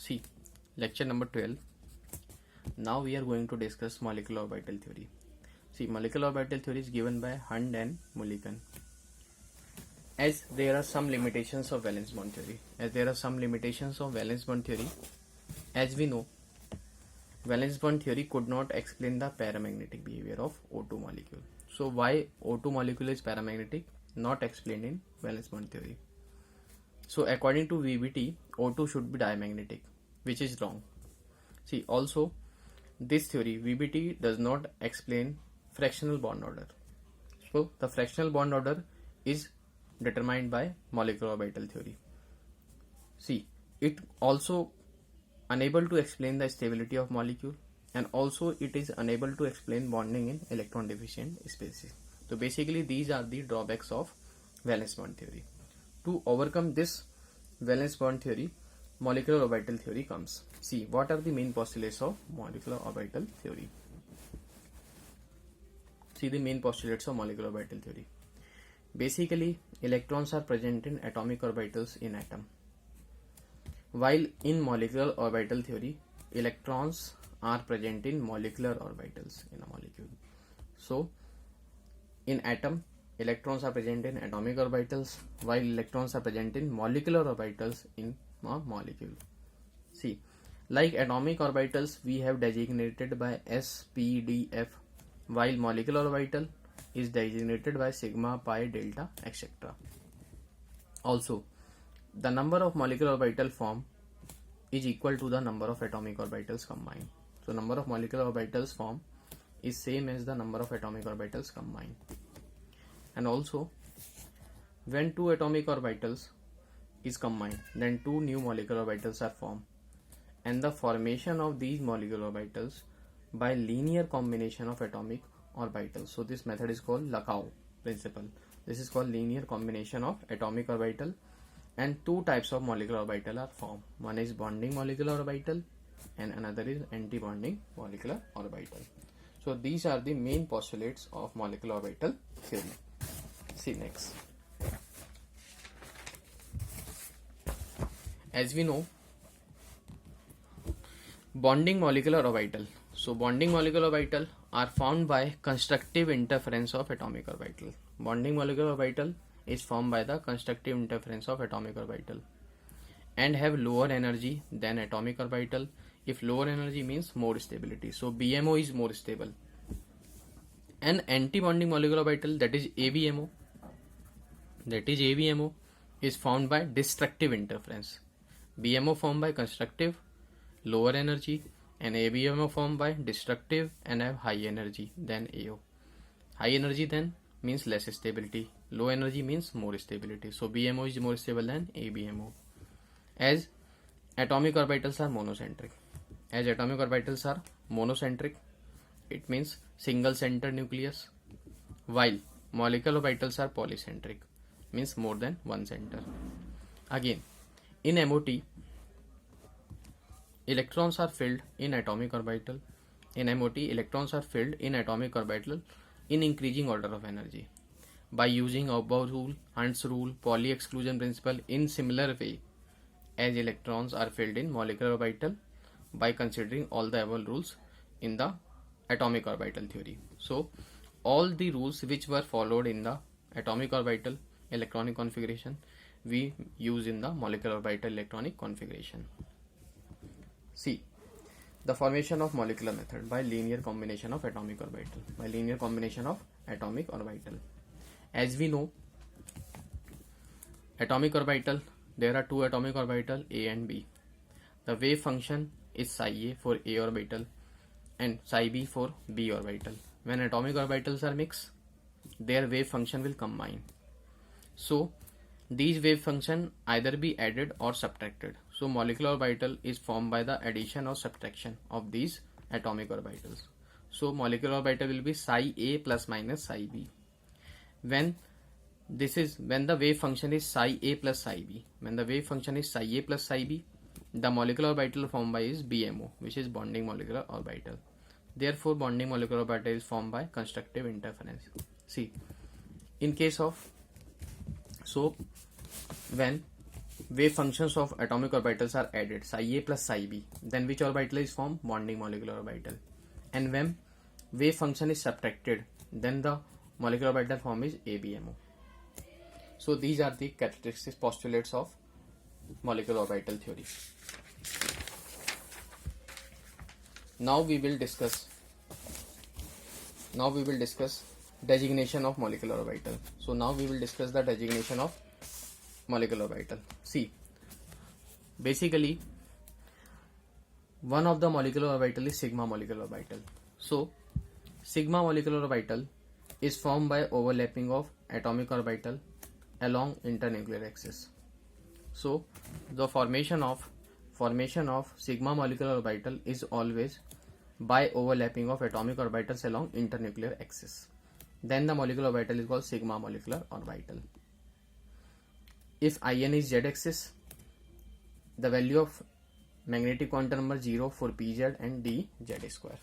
See, lecture number 12. Now we are going to discuss molecular orbital theory. See, molecular orbital theory is given by Hunt and Mulliken. As there are some limitations of valence bond theory. As we know, valence bond theory could not explain the paramagnetic behavior of O2 molecule. So why O2 molecule is paramagnetic? Not explained in valence bond theory. So according to VBT, O2 should be diamagnetic, which is wrong. See, also this theory VBT does not explain fractional bond order. So the fractional bond order is determined by molecular orbital theory. See, it also unable to explain the stability of molecule, and also it is unable to explain bonding in electron deficient species. So basically these are the drawbacks of valence bond theory. To overcome this valence bond theory, molecular orbital theory comes. See, what are the main postulates of molecular orbital theory? See the main postulates of molecular orbital theory. Basically, electrons are present in atomic orbitals in atom. While in molecular orbital theory, electrons are present in molecular orbitals in a molecule. So, in atom, electrons are present in atomic orbitals, while electrons are present in molecular orbitals in a molecule. See, like atomic orbitals, we have designated by S, P, D, F, while molecular orbital is designated by sigma, pi, delta, etc. Also, the number of molecular orbital formed is equal to the number of atomic orbitals combined. So, number of molecular orbitals formed is same as the number of atomic orbitals combined. And also, when two atomic orbitals is combined, then two new molecular orbitals are formed, and the formation of these molecular orbitals by linear combination of atomic orbitals. So this method is called Lakau principle. This is called linear combination of atomic orbital, and two types of molecular orbital are formed. One is bonding molecular orbital and another is anti-bonding molecular orbital. So these are the main postulates of molecular orbital theory. See next. As we know, bonding molecular orbital. So bonding molecular orbital are formed by constructive interference of atomic orbital. Bonding molecular orbital is formed by the constructive interference of atomic orbital and have lower energy than atomic orbital. If lower energy means more stability. So BMO is more stable. An anti-bonding molecular orbital, that is ABMO, is formed by destructive interference. BMO formed by constructive, lower energy, and ABMO formed by destructive and have high energy than AO. High energy then means less stability. Low energy means more stability. So BMO is more stable than ABMO. As atomic orbitals are monocentric, it means single center nucleus, while molecular orbitals are polycentric, means more than one center. Again, in MOT, electrons are filled in atomic orbital. In MOT, electrons are filled in atomic orbital in increasing order of energy. By using Aufbau rule, Hund's rule, Pauli exclusion principle in similar way as electrons are filled in molecular orbital by considering all the above rules in the atomic orbital theory. So, all the rules which were followed in the atomic orbital electronic configuration, we use in the molecular orbital electronic configuration. See, the formation of molecular method by linear combination of atomic orbital. As we know, atomic orbital, there are two atomic orbital A and B. The wave function is psi A for A orbital and psi B for B orbital. When atomic orbitals are mixed, their wave function will combine. So these wave function either be added or subtracted. So molecular orbital is formed by the addition or subtraction of these atomic orbitals. So molecular orbital will be psi A plus minus psi B. When the wave function is psi A plus psi B, the molecular orbital formed by is BMO, which is bonding molecular orbital. Therefore, bonding molecular orbital is formed by constructive interference. See, in case of, so when wave functions of atomic orbitals are added, psi a plus psi b, then which orbital is formed? Bonding molecular orbital. And when wave function is subtracted, then the molecular orbital form is ABMO. So these are the characteristics postulates of molecular orbital theory. Now we will discuss designation of molecular orbital. So now we will discuss the designation of molecular orbital. See, basically one of the molecular orbital is sigma molecular orbital. So sigma molecular orbital is formed by overlapping of atomic orbital along internuclear axis. So the formation of sigma molecular orbital is always by overlapping of atomic orbitals along internuclear axis. Then the molecular orbital is called sigma molecular orbital. If In is z-axis, the value of magnetic quantum number 0 for pz and dz square.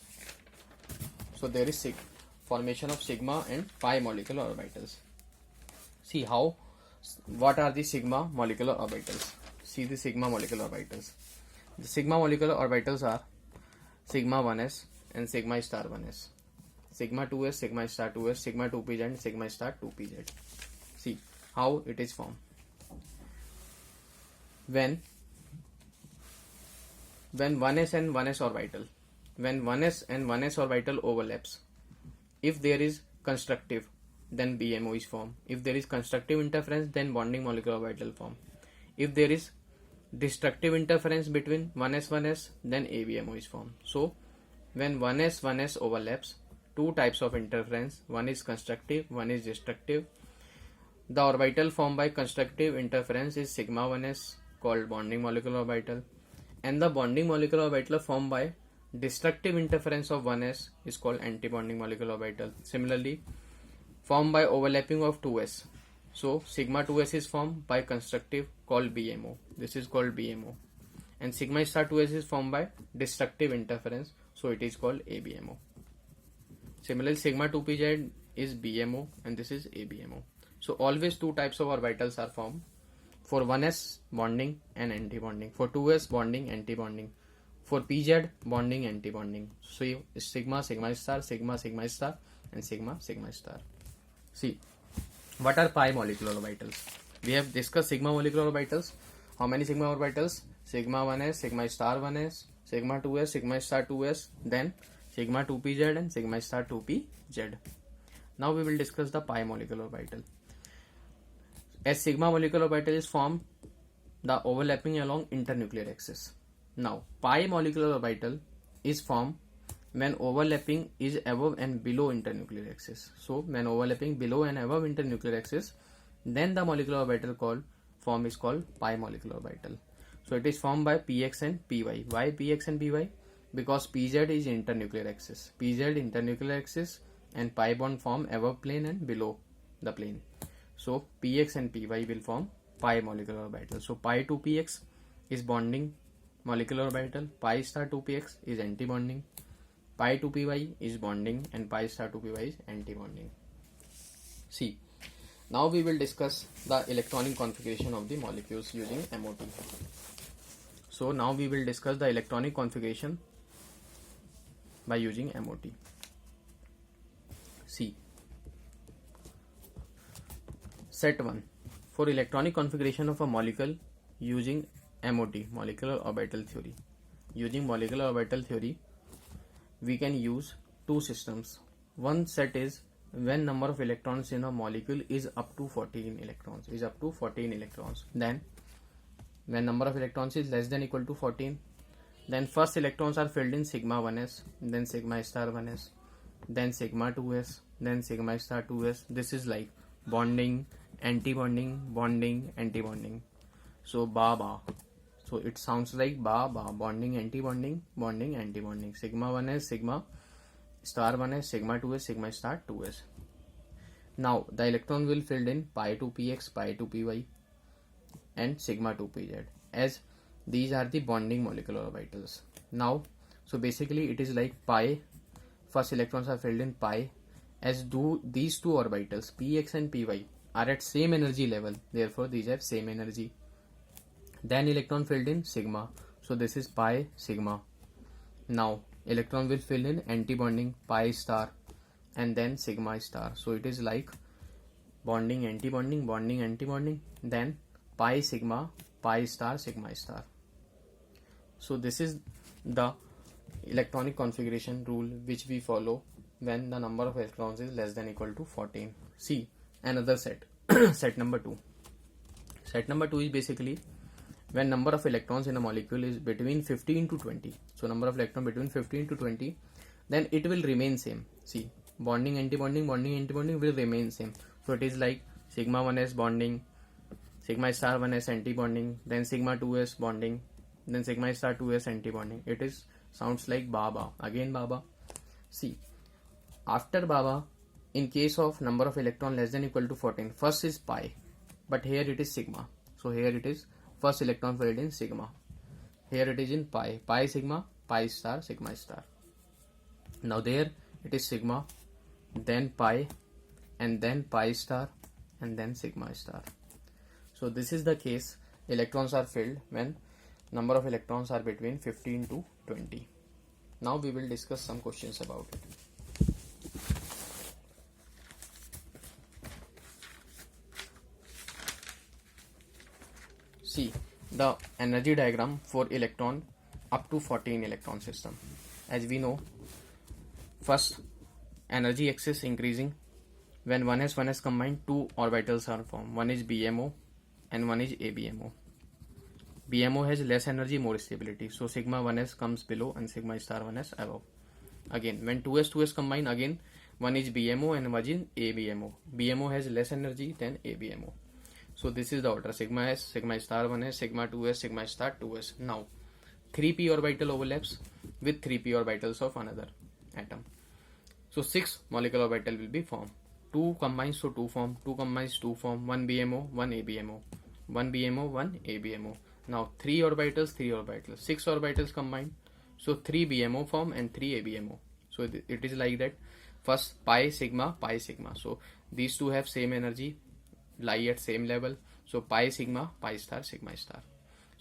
So there is formation of sigma and pi molecular orbitals. See what are the sigma molecular orbitals? See the sigma molecular orbitals. The sigma molecular orbitals are sigma 1s and sigma star 1s, sigma 2s, sigma star 2s, sigma 2pz and sigma star 2pz. See how it is formed. When 1s and 1s orbital overlaps, if there is constructive, then BMO is formed. If there is constructive interference, then bonding molecular orbital form. If there is destructive interference between 1s, then ABMO is formed. So when 1s overlaps, two types of interference, one is constructive, one is destructive. The orbital formed by constructive interference is sigma 1s, called bonding molecular orbital, and the bonding molecular orbital formed by destructive interference of 1s is called anti-bonding molecular orbital. Similarly, formed by overlapping of 2s. So sigma 2s is formed by constructive, called BMO. This is called BMO. And sigma star 2s is formed by destructive interference, so it is called ABMO. Similarly, sigma 2pz is BMO and this is ABMO. So always two types of orbitals are formed. For 1s, bonding and anti-bonding. For 2s, bonding, anti-bonding. For pz, bonding, anti-bonding. So sigma, sigma star, sigma, sigma star and sigma, sigma star. See, what are pi molecular orbitals? We have discussed sigma molecular orbitals. How many sigma orbitals? Sigma 1s, sigma star 1s, sigma 2s, sigma star 2s, then sigma 2pz and sigma star 2pz. Now we will discuss the pi molecular orbital. As sigma molecular orbital is formed, the overlapping along internuclear axis. Now, pi molecular orbital is formed when overlapping is above and below internuclear axis. So, when overlapping below and above internuclear axis, then the molecular orbital form is called pi molecular orbital. So, it is formed by px and py. Why px and py? Because pz is internuclear axis. Pz internuclear axis and pi bond form above plane and below the plane. So px and py will form pi molecular orbital. So pi 2px is bonding molecular orbital, pi star 2px is anti-bonding, pi 2py is bonding and pi star 2py is anti-bonding. See, now we will discuss the electronic configuration of the molecules using MOT. So now we will discuss the electronic configuration by using MOT. See, set 1. For electronic configuration of a molecule using MOT, molecular orbital theory. Using molecular orbital theory, we can use two systems. One set is when number of electrons in a molecule is up to 14 electrons. Then when number of electrons is less than equal to 14, then first electrons are filled in sigma 1s, then sigma star 1s, then sigma 2s, then sigma star 2s. This is like bonding, anti-bonding, bonding, anti-bonding. So ba. So it sounds like ba, bonding, anti-bonding, bonding, anti-bonding. Sigma 1s, sigma star 1s, sigma 2s, sigma star 2s. Now the electron will filled in pi 2px, pi 2py and sigma 2pz, as these are the bonding molecular orbitals. Now, so basically it is like pi, first electrons are filled in pi, as do these two orbitals px and py are at same energy level, therefore these have same energy. Then electron filled in sigma. So this is pi sigma. Now electron will fill in anti-bonding pi star and then sigma star. So it is like bonding anti-bonding, bonding anti-bonding, then pi sigma, pi star, sigma star. So this is the electronic configuration rule which we follow when the number of electrons is less than equal to 14. See another set. Set number 2. Set number 2 is basically when number of electrons in a molecule is between 15 to 20. So number of electron between 15 to 20, then it will remain same. See, bonding anti-bonding, bonding anti-bonding will remain same. So it is like sigma 1s bonding, sigma star 1s anti-bonding, then sigma 2s bonding, then sigma star 2s anti-bonding. It is sounds like Baba. Again Baba. See, after Baba, in case of number of electron less than equal to 14, first is pi, but here it is sigma. So here it is first electron filled in sigma. Here it is in pi, pi sigma, pi star, sigma star. Now there it is sigma, then pi, and then pi star, and then sigma star. So this is the case electrons are filled when number of electrons are between 15 to 20. Now we will discuss some questions about it. See the energy diagram for electron up to 14 electron system. As we know, first energy axis increasing when 1s combined, two orbitals are formed. One is BMO and one is ABMO. BMO has less energy, more stability. So sigma 1s comes below and sigma star 1s above. Again, when 2s combine, again one is BMO and one is ABMO. BMO has less energy than ABMO. So this is the order: sigma s, sigma star 1s, sigma 2s, sigma star 2s. Now 3p orbital overlaps with 3p orbitals of another atom. So 6 molecular orbital will be formed. 2 combines, so 2 form. 2 combines, 2 form. 1 BMO, 1 ABMO. 1 BMO, 1 ABMO. Now 3 orbitals, 3 orbitals. 6 orbitals combined. So 3 BMO form and 3 ABMO. So it is like that. First pi sigma, pi sigma. So these two have same energy, lie at same level. So pi sigma, pi star, sigma star.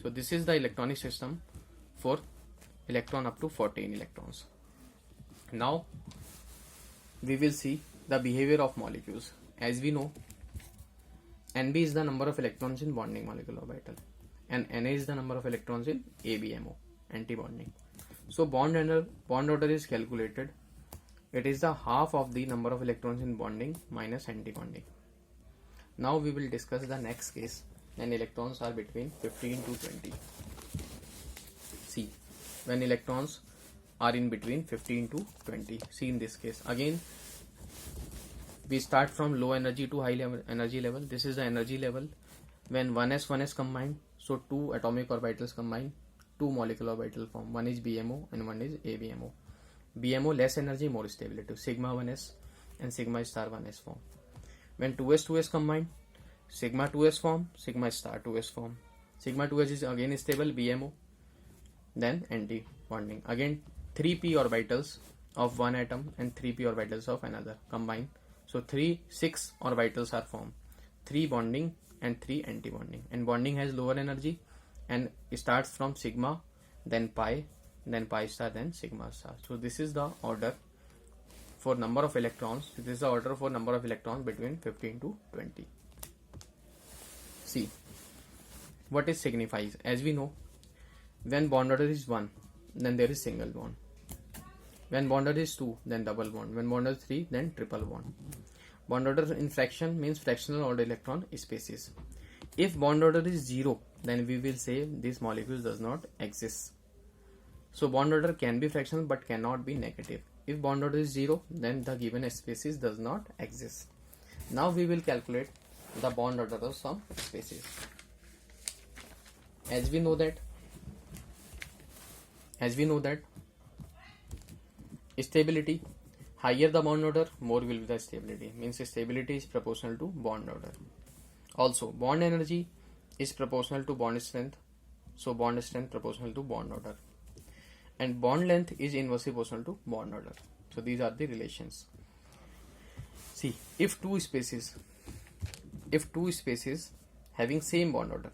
So this is the electronic system for electron up to 14 electrons. Now we will see the behavior of molecules. As we know, Nb is the number of electrons in bonding molecular orbital and Na is the number of electrons in ABMO, anti-bonding. So bond order is calculated. It is the half of the number of electrons in bonding minus anti-bonding. Now we will discuss the next case when electrons are between 15 to 20. See, when electrons are in between 15 to 20. See in this case, again we start from low energy to high energy level. This is the energy level when 1s combined. So 2 atomic orbitals combine, 2 molecular orbital form. One is BMO and one is ABMO. BMO less energy, more stability. Sigma 1s and sigma star 1s form. When 2s combine, sigma 2s form, sigma star 2s form. Sigma 2s is again stable, BMO, then anti-bonding. Again 3p orbitals of one atom and 3p orbitals of another combine. So 6 orbitals are formed. 3 bonding and 3 anti-bonding. And bonding has lower energy and starts from sigma, then pi star, then sigma star. So this is the order for number of electrons. This is the order for number of electrons between 15 to 20. See, what it signifies. As we know, when bond order is 1, then there is single bond. When bond order is 2, then double bond. When bond order is 3, then triple bond. Bond order in fraction means fractional order electron species. If bond order is 0, then we will say this molecule does not exist. So bond order can be fractional but cannot be negative. If bond order is 0, then the given species does not exist. Now we will calculate the bond order of some species. As we know that stability, higher the bond order, more will be the stability. Means stability is proportional to bond order. Also, bond energy is proportional to bond strength. So bond strength proportional to bond order. And bond length is inversely proportional to bond order. So these are the relations. See, if two species having same bond order,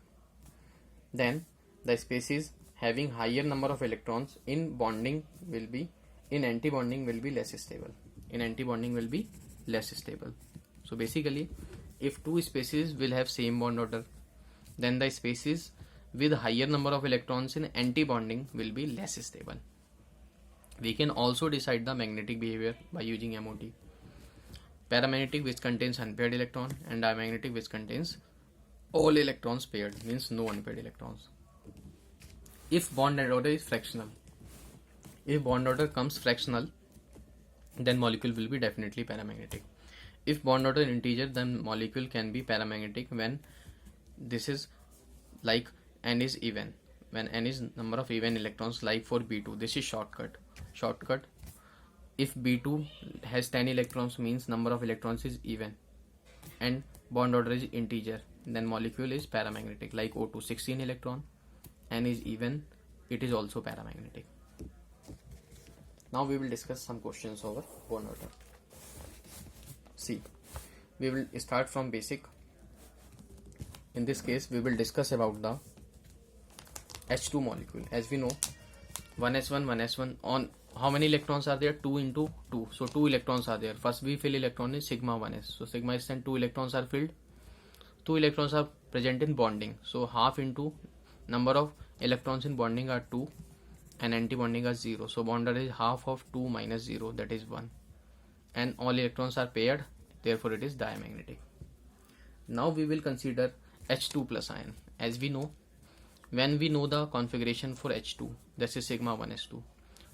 then the species having higher number of electrons in bonding will be, in anti-bonding will be less stable. In anti-bonding will be less stable. So basically, if two species will have same bond order, then the species with higher number of electrons in anti-bonding will be less stable. We can also decide the magnetic behavior by using MOT. Paramagnetic, which contains unpaired electron, and diamagnetic, which contains all electrons paired, means no unpaired electrons. If bond order is fractional, if bond order comes fractional, then molecule will be definitely paramagnetic. If bond order integer, then molecule can be paramagnetic when this is like n is even, when n is number of even electrons, like for B2. This is shortcut. If B2 has 10 electrons, means number of electrons is even and bond order is integer, then molecule is paramagnetic. Like O2, 16 electron, n is even, it is also paramagnetic. Now we will discuss some questions over bond order. See, we will start from basic. In this case, we will discuss about the H2 molecule. As we know, 1s1 on how many electrons are there? 2 into 2. So 2 electrons are there. First we fill electron is sigma 1s. So sigma is then 2 electrons are filled. 2 electrons are present in bonding. So half into number of electrons in bonding are 2 and anti-bonding are 0. So bond order is half of 2 minus 0, that is 1. And all electrons are paired, therefore it is diamagnetic. Now we will consider H2 plus ion. As we know, when we know the configuration for H2, that is sigma 1s2.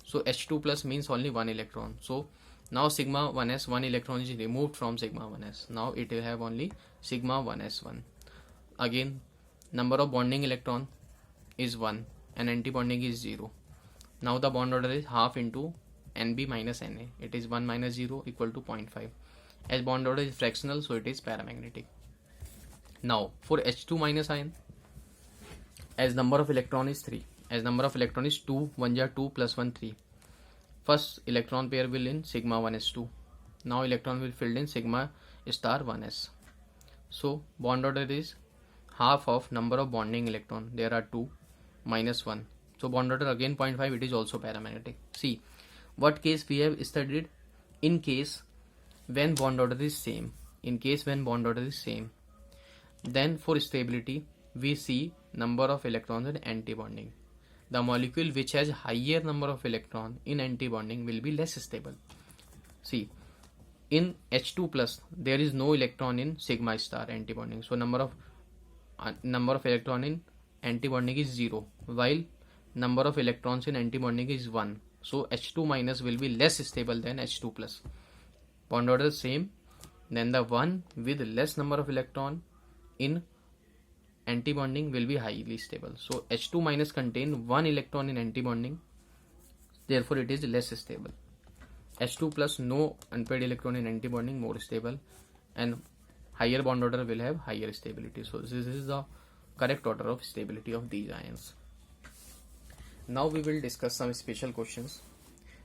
So H2 plus means only 1 electron. So now sigma 1s, 1 electron is removed from sigma 1s. Now it will have only sigma 1s1. Again, number of bonding electron is 1 and anti-bonding is 0. Now the bond order is half into Nb minus Na. It is 1 minus 0 equal to 0.5. As bond order is fractional, so it is paramagnetic. Now for H2 minus ion, as number of electron is 3, as number of electron is 2, 1 ja 2 plus 1 3. First electron pair will in sigma 1s2. Now electron will filled in sigma star 1s. So bond order is half of number of bonding electron. There are 2 minus 1. So bond order again 0.5. It is also paramagnetic. See, what case we have studied? In case when bond order is same. In case when bond order is same, then for stability we see number of electrons in anti-bonding. The molecule which has higher number of electron in anti-bonding will be less stable. See, in H2 plus there is no electron in sigma star anti-bonding. So number of electron in anti-bonding is 0, while number of electrons in anti-bonding is 1. So H2 minus will be less stable than H2 plus. Bond order is same, then the one with less number of electron in anti-bonding will be highly stable. So H2 minus contain 1 electron in anti-bonding, therefore it is less stable. H2 plus no unpaired electron in anti-bonding, more stable, and higher bond order will have higher stability. So this is the correct order of stability of these ions. Now we will discuss some special questions.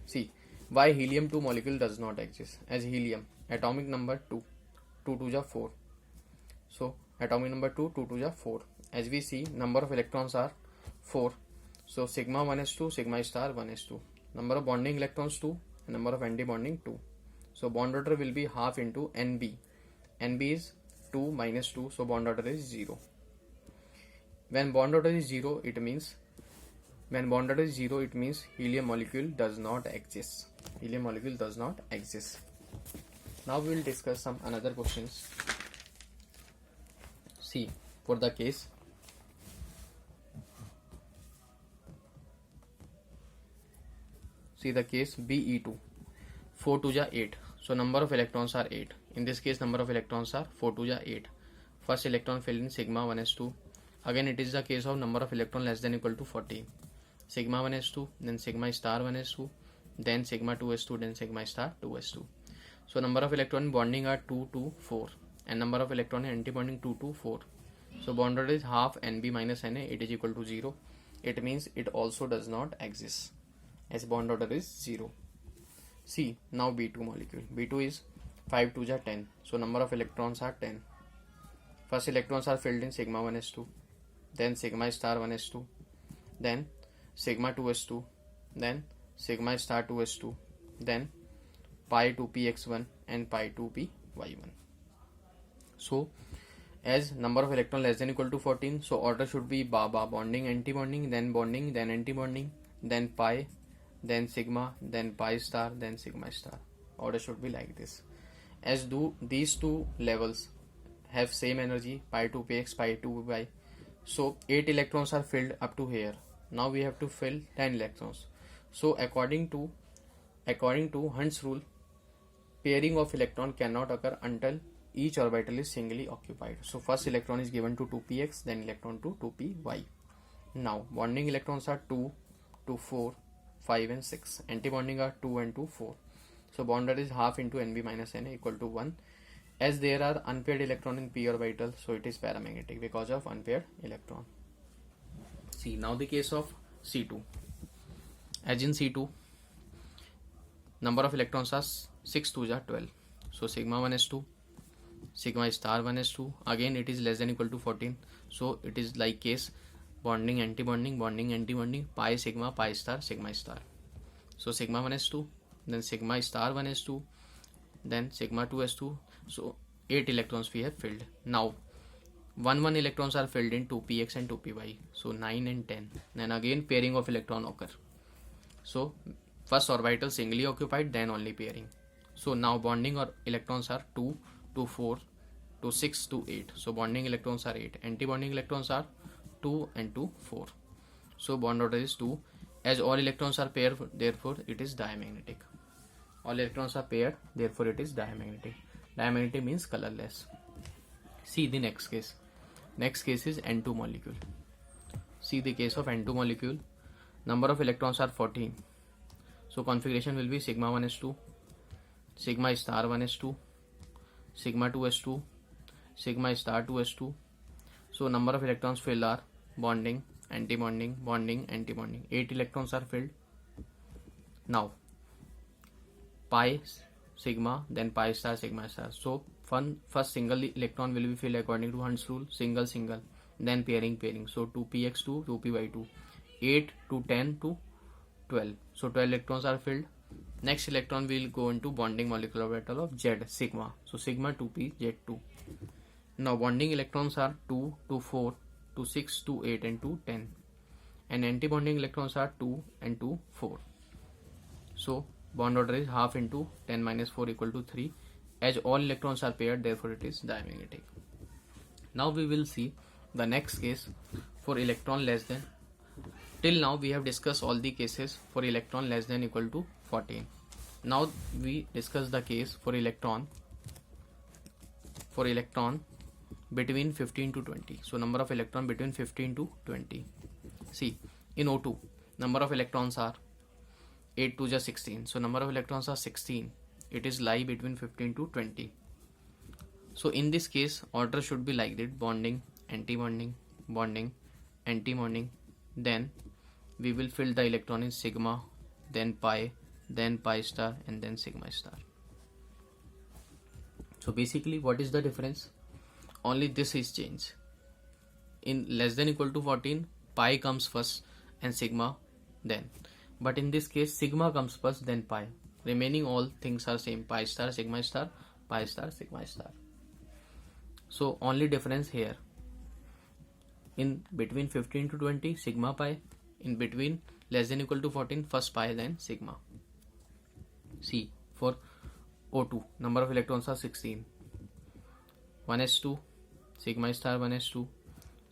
See, why helium-2 molecule does not exist? As helium, atomic number 2, 2 2 ja 4. So atomic number 2, 2 2 ja 4. As we see, number of electrons are 4. So sigma 1s2, sigma star 1s2. Number of bonding electrons 2, and number of anti-bonding 2. So bond order will be half into Nb. Nb is 2 minus 2, so bond order is 0. When bond order is 0, it means helium molecule does not exist. Helium molecule does not exist. Now we will discuss some another questions. See, for the case, see the case Be2, 4 2 ja 8. So number of electrons are 8. In this case, number of electrons are 4 2 ja 8. First electron filled in sigma 1s2. Again, it is the case of number of electron less than equal to 40. Sigma 1s2, then sigma star 1s2, then sigma 2s2, then sigma star 2s2. So number of electron in bonding are 2 2 4, and number of electron in anti-bonding 2 2 4. So bond order is half Nb minus Na. It is equal to 0. It means it also does not exist, as bond order is 0. See, now B2 molecule. B2 is 5 2 ja 10. So number of electrons are 10. First electrons are filled in sigma 1s2. then sigma star 1s2, then sigma 2s2, then sigma star 2s2, then pi 2px1 and pi 2py1. So as number of electron less than equal to 14, so order should be bonding, anti-bonding, then anti-bonding, then pi, then sigma, then pi star, then sigma star. Order should be like this. As these two levels have same energy, pi 2px, pi 2py, so 8 electrons are filled up to here. Now we have to fill 10 electrons. So according to Hund's rule, pairing of electron cannot occur until each orbital is singly occupied. So first electron is given to 2px, then electron to 2py. Now bonding electrons are 2, 2, 4, 5 and 6. Anti-bonding are 2 and 2, 4. So bond rate is half into Nb minus Na equal to 1. As there are unpaired electron in p orbital, so it is paramagnetic because of unpaired electron. See, now the case of C2. As in C2, number of electrons are 6 2 are 12. So sigma 1s2, sigma star 1s2. Again it is less than equal to 14. So it is like case bonding, anti-bonding, bonding, anti-bonding, pi sigma, pi star, sigma star. So sigma 1s2, then sigma star 1s2, then sigma 2s2. So 8 electrons we have filled. Now 1 electrons are filled in 2px and 2py. So 9 and 10. Then again pairing of electron occur. So first orbital singly occupied, then only pairing. So now bonding or electrons are 2, 2, 4, 2, 6, 2, 8. So bonding electrons are 8. Anti-bonding electrons are 2 and 2, 4. So bond order is 2. As all electrons are paired, therefore it is diamagnetic. All electrons are paired, therefore it is diamagnetic. Diamagnetic means colorless. See the next case. Next case is N2 molecule. See the case of N2 molecule. Number of electrons are 14. So configuration will be sigma 1s2, sigma star 1s2, sigma 2s2, sigma star 2s2. So number of electrons filled are bonding, anti-bonding, bonding, anti-bonding. 8 electrons are filled. Now pi sigma, then pi star, sigma star. So first single electron will be filled according to Hund's rule, single, then pairing. So 2px2, 2py2, 8 to 10 to 12. So 12 electrons are filled. Next electron will go into bonding molecular orbital of Z, sigma. So sigma 2p, Z2. Now bonding electrons are 2, 2, 4, 2, 6, 2, 8 and 2, 10. And anti-bonding electrons are 2 and 2, 4. So bond order is half into 10 minus 4 equal to 3. As all electrons are paired, therefore it is diamagnetic. Now we will see the next case for electron less than. Till now we have discussed all the cases for electron less than equal to 14. Now we discuss the case for electron between 15 to 20. So number of electron between 15 to 20. See, in O2 number of electrons are 8 to 16. So number of electrons are 16. It is lie between 15 to 20. So in this case order should be like that: bonding, anti-bonding, bonding, anti-bonding. Then we will fill the electron in sigma, then pi star, and then sigma star. So basically what is the difference? Only this is change. In less than equal to 14, pi comes first and sigma then. But in this case sigma comes first, then pi. Remaining all things are same: pi star, sigma star, pi star, sigma star. So only difference here: in between 15 to 20 sigma pi, in between less than equal to 14 first pi then sigma. See, for O2 number of electrons are 16. 1s2, sigma star 1s2,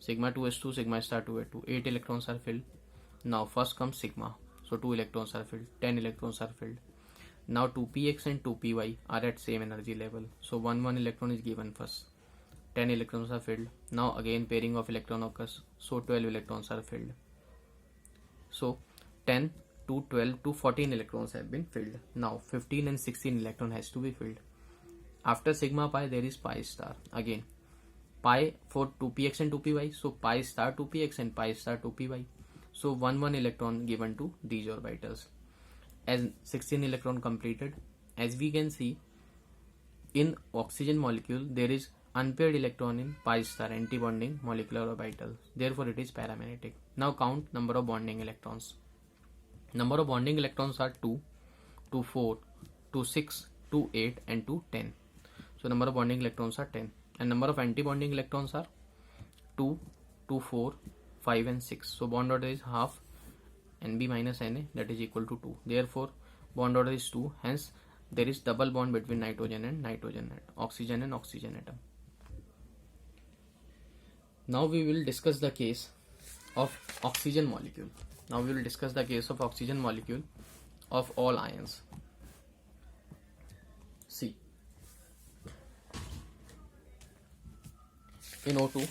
sigma 2s2, sigma star 2s2. 8 electrons are filled. Now first comes sigma. So 2 electrons are filled, 10 electrons are filled. Now 2px and 2py are at same energy level. So 1 electron is given first. 10 electrons are filled. Now again pairing of electron occurs. So 12 electrons are filled. So 10 to 12 to 14 electrons have been filled. Now 15 and 16 electron has to be filled. After sigma pi there is pi star. Again pi for 2px and 2py. So pi star 2px and pi star 2py. So 1 electron given to these orbitals. As 16 electron completed, as we can see in oxygen molecule there is unpaired electron in pi star antibonding molecular orbital. Therefore, it is paramagnetic. Now count number of bonding electrons. Number of bonding electrons are 2, 2, 4, 2, 6, 2, 8 and 2, 10. So number of bonding electrons are 10. And number of antibonding electrons are 2, 2, 4, 5 and 6. So bond order is half Nb minus Na, that is equal to 2. Therefore, bond order is 2. Hence, there is double bond between nitrogen and nitrogen, oxygen and oxygen atom. Now we will discuss the case of oxygen molecule. Now we will discuss the case of oxygen molecule of all ions. See, in O2,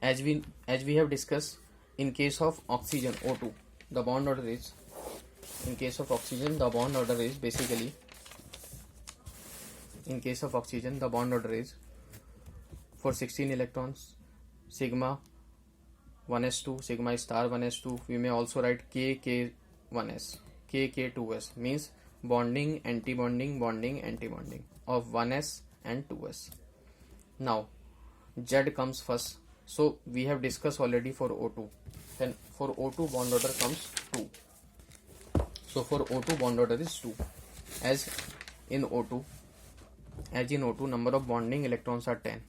as we have discussed, in case of oxygen O2, the bond order is, in case of oxygen the bond order is basically, in case of oxygen the bond order is, for 16 electrons, sigma 1s2, sigma star 1s2, we may also write kk1s, kk2s, means bonding, antibonding, bonding, antibonding of 1s and 2s. Now Z comes first, so we have discussed already for O2. Then for O2 bond order comes 2. So for O2 bond order is 2. As in O2 number of bonding electrons are 10,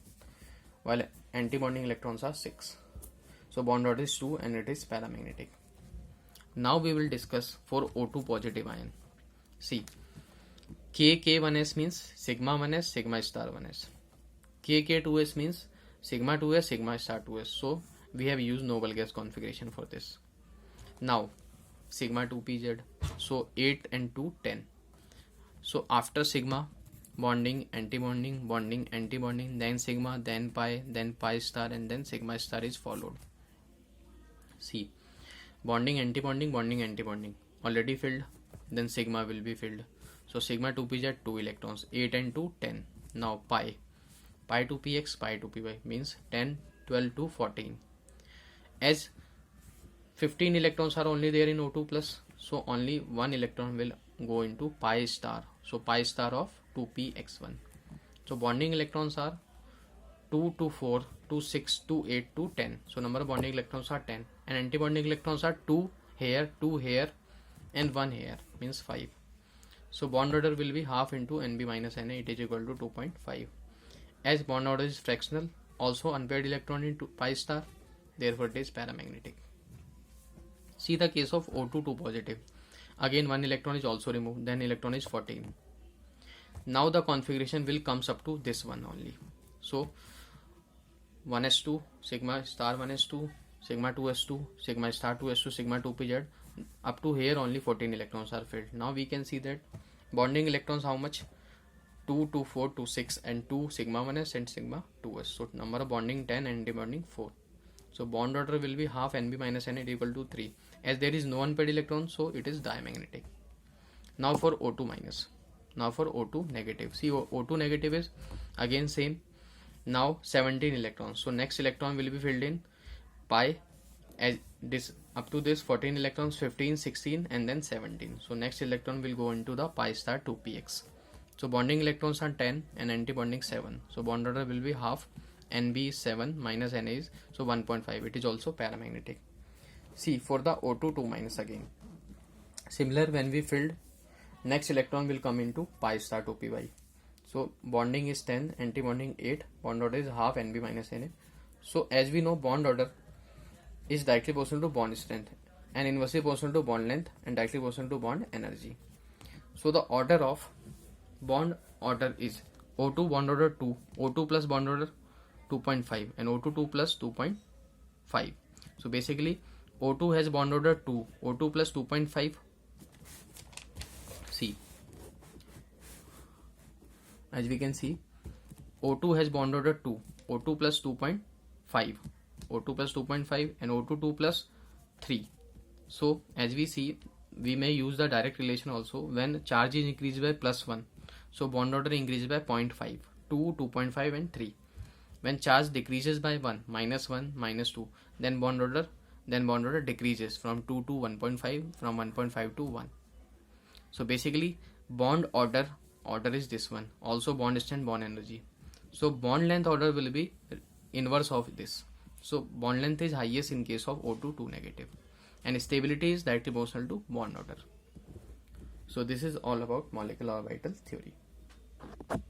while antibonding electrons are 6. So bond order is 2 and it is paramagnetic. Now we will discuss for O2 positive ion. See, kk1s means sigma 1s, sigma star 1s. kk2s means sigma 2s, sigma star 2s. So we have used noble gas configuration for this. Now sigma 2pz, so 8 and 2 10. So after sigma, bonding, antibonding, bonding, antibonding, then sigma, then pi star, and then sigma star is followed. See, bonding, antibonding, bonding, antibonding already filled, then sigma will be filled. So sigma 2pz 2 electrons, 8 and 2 10. Now pi 2px, pi 2py means 10, 12 to 14. As 15 electrons are only there in O2 plus, so only one electron will go into pi star. So pi star of 2px1. So bonding electrons are 2 to 4 to 6 to 8 to 10. So number of bonding electrons are 10, and antibonding electrons are 2 here, 2 here and 1 here, means 5. So bond order will be half into Nb minus Na, it is equal to 2.5. As bond order is fractional, also unpaired electron into pi star, therefore it is paramagnetic. See the case of O2 2 positive. Again one electron is also removed, then electron is 14. Now the configuration will comes up to this one only. So 1s2, sigma star 1s2, sigma 2s2, sigma star 2s2, sigma 2pz, up to here only 14 electrons are filled. Now we can see that bonding electrons how much? 2 to 4 to 6 and 2 sigma 1s and sigma 2s. So number of bonding 10 and antibonding 4. So bond order will be half Nb minus Na equal to 3. As there is no unpaired electron, so it is diamagnetic. Now for O2 minus. Now for O2 negative. See, O2 negative is again same. Now 17 electrons. So next electron will be filled in pi, as this up to this 14 electrons, 15, 16 and then 17. So next electron will go into the pi star 2px. So bonding electrons are 10 and antibonding 7. So bond order will be half Nb 7 minus Na is, so 1.5. It is also paramagnetic. See, for the O2 2 minus again. Similar, when we filled, next electron will come into pi star 2py. So bonding is 10, antibonding 8, bond order is half Nb minus Na. So as we know, bond order is directly proportional to bond strength and inversely proportional to bond length and directly proportional to bond energy. So the order of bond order is O2 bond order 2, O2 plus bond order 2.5 and O2 2 plus 2.5. So basically O2 has bond order 2, O2 plus 2.5. See, as we can see, O2 has bond order 2, O2 plus 2.5, O2 plus 2.5 and O2 2 plus 3. So as we see, we may use the direct relation also. When charge is increased by plus 1, so bond order increases by 0.5, 2, 2.5 and 3. When charge decreases by 1, minus 1, minus 2, then bond order decreases from 2 to 1.5, from 1.5 to 1. So basically bond order order is this one. Also bond strength, bond energy. So bond length order will be inverse of this. So bond length is highest in case of O2 2 negative, and stability is directly proportional to bond order. So this is all about molecular orbital theory.